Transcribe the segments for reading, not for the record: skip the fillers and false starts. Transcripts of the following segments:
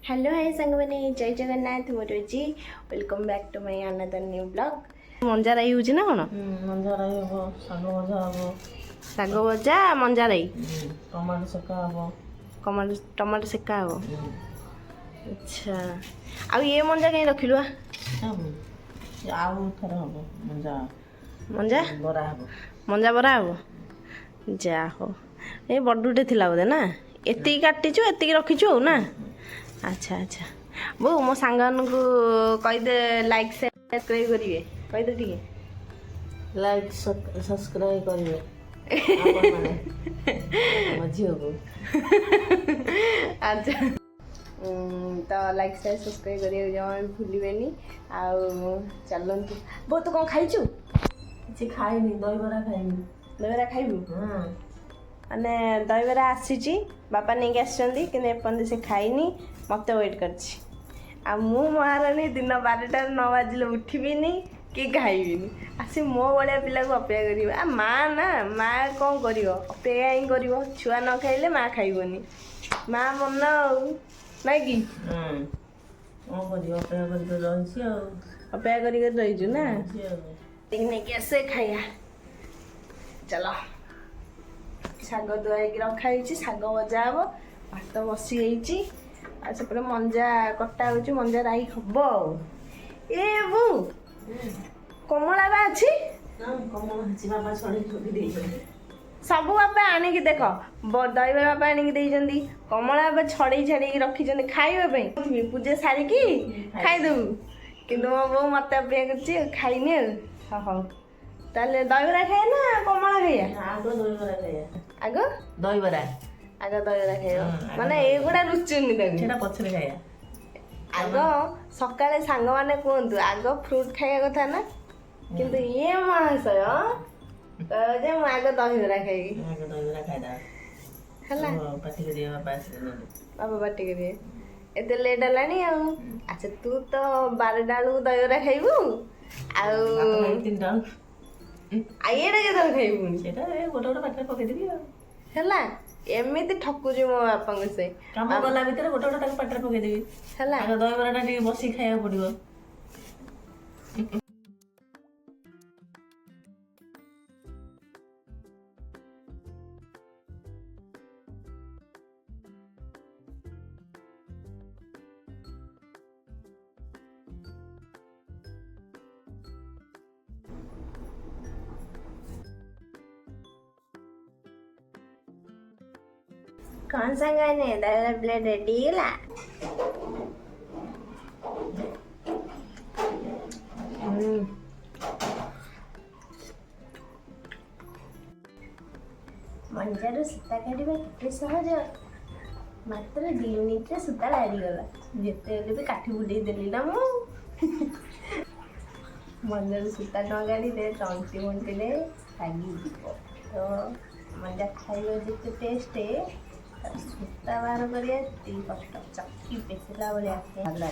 Hello hi सांग मैंने जय जगन्नाथ मोरजी welcome back to my another new blog मंजा राई होची ना कोन मंजा राई हो साग भजा मंजा राई टमाटो सेका हो टमाटो सेका हो अच्छा आ ये मंजा कहीं रखिलु आउ थर हो मंजा बरा हो मंजा बरा हो जा हो ए बडुटे थिला बोदे ना एति काटिचु एति रखिचु ना अच्छा अच्छा बो मो सांगन को कहि दे लाइक सब्सक्राइब करिवे कहि दे ठीक लाइक सब्सक्राइब करिवे आपन माने मझियो को अच्छा तो लाइक सब्सक्राइब करिए जमा भूलिबेनी आ चलंतु बो तू कोन खाइचु କିଛି ଖାଇନି ଦହିବରା ଖାଇନି दहीबरा खाइबु माने दहीबरा आसीची बापा नहीं आसछंदी कि एपन से खाइनी मत वेट करछि आ मु महारानी दिन 12टा 9 बाजिले उठिबिनी कि खाइबिनी आसी मो बलिया पिला को अपेक्षा करियो आ माँ ना माँ कौन करियो अपेक्षा ही करियो छुआ न खाइले माँ खाइबनी माँ मन ना कि कौन करियो अपेक्षा करियो रहछि आ अपेक्षा करियो रहिजु ना देखने कैसे खाइया चलो शाग धुआई रखाई शाग भजा हम भात बसी आ सेपटे मंजा कटा हो मंजा राई हम ए बू कमला बा अच्छी सब बापा आणिकी देख दहीबरा बापा आणिकी देइछंदी कमला बापा छड़े छाड़ी रखिछंदी खाइबा पूजा सारिकी खाइदेबू किंतु मो बो मत अपेक्षा करछि खाइनी हौ ताले दहीबरा खाए ना कमला खाइया आग दहीबरा आग दहीबरा खाइयो माने एगुडा रुचुनी ताकू सेटा पछरे खाया आग सकाळे सांग माने कहंतु आग फ्रूट खाइया कथा ना किंतु ये महाशय जे मु आग दहीबरा खाइबी आग दहीबरा खाइदा हला पाटी करिया बाबा पाटी करिए एते लेट हलानी आ अच्छा तू तो 12टा बेलू दहीबरा खाइबू आ 3टा आइएटा केतल खाइबू सेटा गोटे गोटे पाटी पके देबी हला एमिति ठकुजी मो बापा से काम गला भीतर गोटे गोटे पाटी पके देबी हला आग दहीबराटा टी बसी खाया पड़िबो कौन सा गाने दहीबरा प्लेट रेडी है मंजार सूता काढ़ा केते सहज मात्र 2 मिनिट सूता लारीगला जिते भी काठी बुड़े देली ना मु मंजार सूता न गाड़ी दे टंची मुंटिले लागी जीव तो मंजा खाइबा जिते टेस्ट सूता बाहर करिया कष्ट चक्की पेसिला भाई भल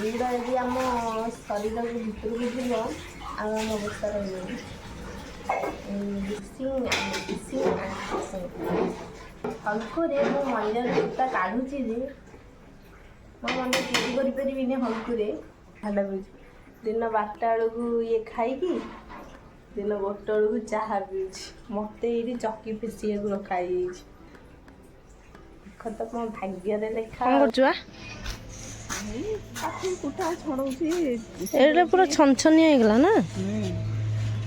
यदि आम शरीर को भितर को जीव आम अवस्था रही हल्कुरे मो मंजार सूता काढ़ुची मो मन चोरी करें हल्कुरे दिन 12टा बेलू ये खाई दिन 1टा बेलू चाहा पीऊँ मत ये चक्की पेसिया को रखाई देख तो मो भाग्य लेखा कुटा छड़ा पूरा छनछनिया होगला ना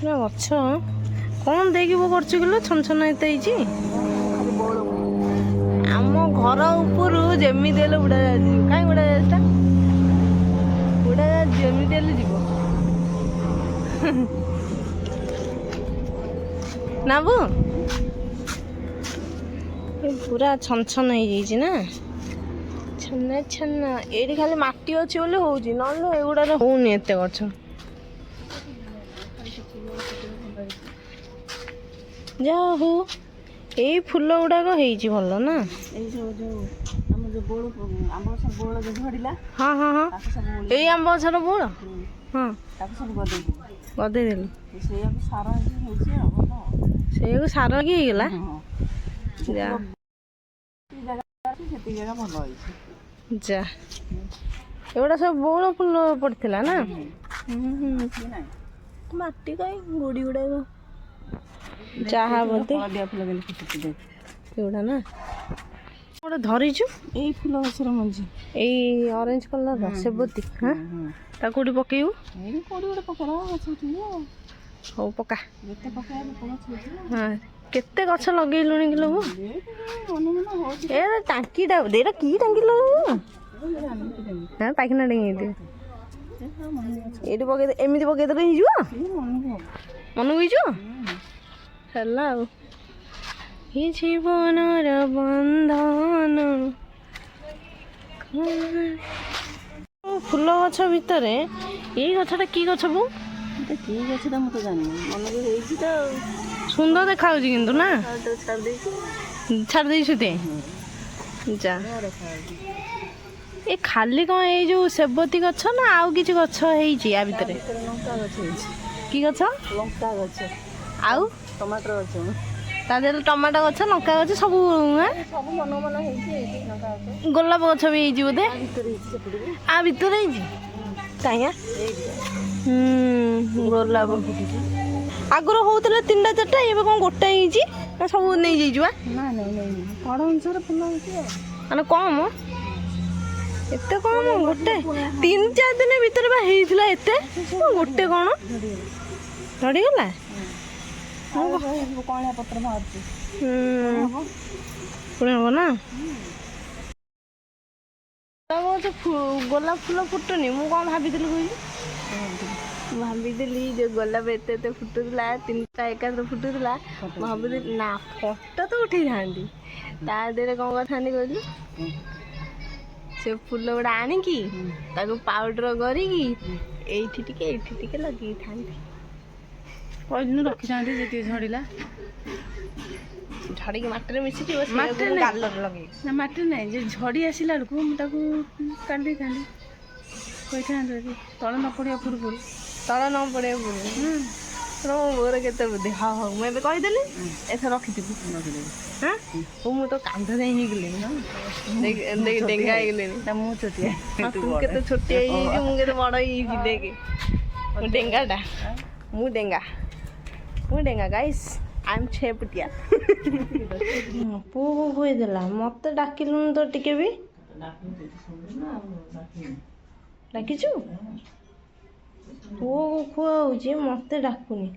पूरा गछ कौन देकी वो कर छनछन एत आम घर उपर जमी देले उड़ा कहीं उड़ा उड़ा जमी देले जीव ना बो पूरा छन हो ना छन्ना छन्ना ये खाली माटी अच्छी बोले होगी ना एगुड़ा होनी एत गछ जा हो यही फूल गुड़ाक भल ना हाँ हाँ हाँ यही आंब गछर बोल हाँ गदेदेलु से सार कि जा जगह भल ଯା ଏଗୁଡ଼ା ସବୁ ବଉଳ ଫୁଲ ପଡ଼ିଥିଲା ନା ମାଟି କାଇଁ ଗୋଡ଼ି ଗୁଡ଼ାକ ଯାହା ବୋଧେ ହଳଦିଆ ଫୁଲ କେମିତି ଫୁଟୁଛି ଦେଖ। ଏଗୁଡ଼ା ନା ଗୋଟେ ଧରିଛୁ ଏଇ ଫୁଲ ଗଛର ମଞ୍ଜି ଏଇ ଅରେଞ୍ଜ କଲର୍ର ସେବତୀ ହଁ ତାକୁ କୋଉଠି ପକେଇବୁ ଏଇ କୋଉଠି ଗୋଟେ ପକେଇବା ଗଛ ଉଠିବ ହଉ ପକା ଯେତେ ପକେଇବା ଗଛ ଉଠିବ ହଁ କେତେ ଗଛ ଲଗେଇଲୁଣି କିଲୋ ମୁଁ ମନେ ମନେ ହଉଛି ଏ ଟାଙ୍କିଟା ବୋଧେ ଏଇଟା କି ଟାଙ୍କି ଲଗେଇବୁ ହଁ ପାଇଖାନା ଡେଙ୍ଗି ହେଇଥିବ ଏଇଠି ପକେଇ ଏମିତି ପକେଇଦେଲେ ହେଇଯିବ ମନକୁ ହେଇଯିବ ହେଲା ଆଉ ହି ଜୀବନର ବନ୍ଧନ ଫୁଲ ଗଛ ଭିତରେ ଏଇ ଗଛଟା କି ଗଛ ବୋଉ କି ଗଛଟା ମୁଁ ତ ଜାଣିନି ମନକୁ ହେଇଛି ତ ସୁନ୍ଦର ଦେଖାଯାଉଛି କିନ୍ତୁ ନା ଛାଡ଼ି ଦେଇଛି ଛାଡ଼ି ଦେଇଛୁ ତେ ଯା ଏ ଖାଲି କ'ଣ ଏଇ ଯୋଉ ସେବତୀ ଗଛ ନା ଆଉ କିଛି ଗଛ ହେଇଛି ୟା ଭିତରେ ଲଙ୍କା ଗଛ ହେଇଛି କି ଗଛ ଲଙ୍କା ଗଛ ଆଉ ଟମାଟର ଗଛ ତା ଦେହରେ ଟମାଟୋ ଗଛ ଲଙ୍କା ଗଛ ସବୁ ସବୁ ମନ ମନ ହେଇଛି ଲଙ୍କା ଗଛ ଗୋଲାପ ଗଛ ବି ହେଇଛି ବୋଧେ ଭିତରେ ହେଇଛି ସେପଟେ ବି ଆ ଭିତରେ ହେଇଛି କାହିଁକି ଗୋଲାପ ଆଗରୁ ହଉଥିଲା 3ଟା 4ଟା ଏବେ କ'ଣ ଗୋଟା ହେଇଛି ନା ସବୁ ନେଇଯାଇଛୁ ବା ନା ନାଇଁ ବଡ଼ ଅନୁସାରେ ଫୁଲ ହେଇଛି ଆଉ ମାନେ କମ ଏତେ କମ ଗୋଟେ 3-4 ଦିନ ଭିତରେ ବା ହେଇଥିଲା ଏତେ ଗୋଟେ କ'ଣ ଝଡ଼ିଗଲା କଅଁଳିଆ ପତ୍ର ବାହାରୁଛି ପୁଣି ହବ ନା ଗୋଲାପ ଫୁଲ ଫୁଟୁନି ମୁଁ କ'ଣ ଭାବିଥିଲି କହିଲି ଭାବିଥିଲି ଯେ ଗୋଲାପ ଏତେ ଏତେ ଫୁଟୁଥିଲା 3ଟା ଏକାଥରେ ଫୁଟୁଥିଲା ମୁଁ ଭାବୁଥିଲି ନା ଫଟୋ ତ ଉଠେଇଥାନ୍ତି ତା ଦେହରେ କ'ଣ କରିଥାନ୍ତି କହିଲୁ ସେ ଫୁଲ ଗୁଡ଼ା ଆଣିକି ତାକୁ ପାଉଡର କରିକି ଏଇଠି ଟିକେ ଲଗେଇଥାନ୍ତି କହିଲୁ ରଖିଥାନ୍ତି ଯେତିକି ଝଡ଼ିଲା ଝଡ଼ିକି ମାଟିରେ ମିଶିଯିବ ମାଟିରେ ଗାଲରେ ଲଗେଇ ନା ମାଟିରେ ନାହିଁ ଯେ ଝଡ଼ି ଆସିଲା ବେଳକୁ ମୁଁ ତାକୁ କାଢ଼ି ଦେଇଥାନ୍ତି କହିଥାନ୍ତି ଯଦି ତଳେ ନ ପଡ଼ିବା ପୂର୍ବରୁ ତଳ ନ ପଡ଼ିବା ପୂର୍ବରୁ ମୋର କେତେ ବୁଦ୍ଧି ହଉ ମୁଁ ଏବେ କହିଦେଲି ଏଥର ରଖିଥିବି ହଁ ମୁଁ ତ କାନ୍ଧ ଯାଇ ହେଇଗଲିଣି ଡେଙ୍ଗା ହେଇଗଲିଣି ମୁଁ ଛୋଟିଆ ତୁ କେତେ ଛୋଟିଆ ହେଇଯାଇଛି ମୁଁ କେତେ ବଡ଼ ହେଇଯାଇଛି ଦେଖେ ମୁଁ ଡେଙ୍ଗାଟା ମୁଁ ଡେଙ୍ଗା ଗାଇସ୍ ଆଇ ଏମ୍ ଛେପଟିଆ ପୁଅକୁ ଖୁଆଇଦେଲା ମତେ ଡାକିଲୁନି ତ ଟିକେ ବି ଡାକିଛୁ ପୁଅକୁ ଖୁଆଉଛି ମତେ ଡାକୁନି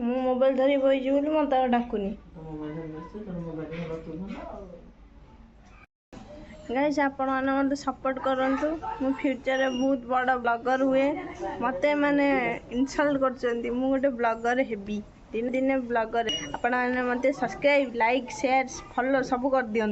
ମୁଁ ମୋବାଇଲ ଧରି ବଇଛି ବୋଲି ମତେ ଆଉ ଡାକୁନି ଗାଇସ୍ ଆପଣମାନେ ମୋତେ ସପୋର୍ଟ କରନ୍ତୁ ମୁଁ ଫ୍ୟୁଚରରେ ବହୁତ ବଡ଼ ବ୍ଲଗର ହୁଏ ମୋତେ ମାନେ ଇନସଲ୍ଟ କରୁଛନ୍ତି ମୁଁ ଗୋଟେ ବ୍ଲଗର ହେବି ଦିନେ ବ୍ଲଗର ଆପଣମାନେ ମୋତେ ସବସ୍କ୍ରାଇବ୍ ଲାଇକ୍ ସେୟାର ଫଲୋ ସବୁ କରିଦିଅନ୍ତୁ।